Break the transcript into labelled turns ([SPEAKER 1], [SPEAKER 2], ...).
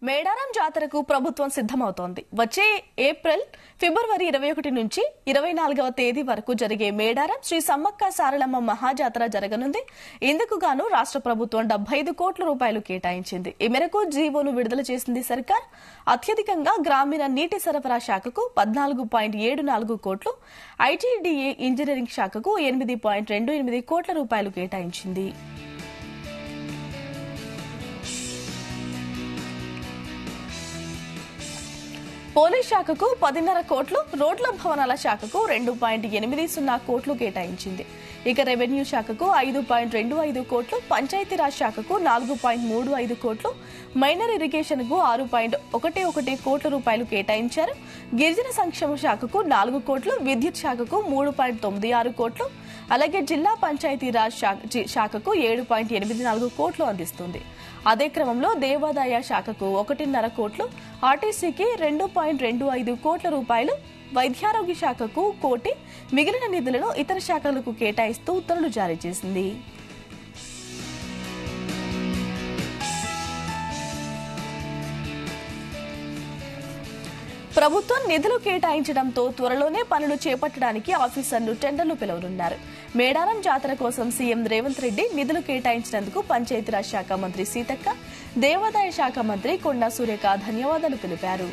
[SPEAKER 1] మేడారం జాతరకు ప్రభుత్వం సిద్ధమవుతోంది. వచ్చే ఏప్రిల్, ఫిబ్రవరి 21 నుంచి 24వ తేదీ వరకు జరిగే మేడారం శ్రీ సమ్మక్క సారలమ్మ మహాజాతర జరగనుంది. ఇందుకు గాను రాష్ట్ర ప్రభుత్వం 75 కోట్ల రూపాయలు కేటాయించింది. ఈ మేరకు జీవోను విడుదల చేసింది సర్కార్. అత్యధికంగా గ్రామీణ నీటి సరఫరా శాఖకు 14.74 కోట్లు, ఐటీడీఏ ఇంజనీరింగ్ శాఖకు 8.28 కోట్ల రూపాయలు కేటాయించింది. పోలీస్ శాఖకు 10.5 కోట్లు, రోడ్ల భవనాల శాఖకు 2.80 కోట్లు కేటాయించింది. ఇక రెవెన్యూ శాఖకు 5.25 కోట్లు, పంచాయతీరాజ్ శాఖకు 4.35 కోట్లు, మైనర్ ఇరిగేషన్ కు 6.11 కోట్ల రూపాయలు కేటాయించారు. గిరిజన సంక్షేమ శాఖకు 4 కోట్లు, విద్యుత్ శాఖకు 3.96 కోట్లు, అలాగే జిల్లా పంచాయతీరాజ్ శాఖకు 7.84 కోట్లు అందిస్తుంది. అదే క్రమంలో దేవాదాయ శాఖకు 1.5 కోట్లు, ఆర్టీసీకి 2.25 కోట్ల రూపాయలు, వైద్యారోగ్య శాఖకు 1 కోటి, మిగిలిన నిధులను ఇతర శాఖలకు కేటాయిస్తూ ఉత్తర్వులు జారీ చేసింది. ప్రభుత్వం నిధులు కేటాయించడంతో త్వరలోనే పనులు చేపట్టడానికి ఆఫీసర్లు టెండర్లు పిలవనున్నారు. మేడారం జాతర కోసం సీఎం రేవంత్ రెడ్డి నిధులు కేటాయించినందుకు పంచాయతీరాజ్ శాఖ మంత్రి సీతక్క, దేవాదాయ శాఖ మంత్రి కొండా సురేఖ ధన్యవాదాలు తెలిపారు.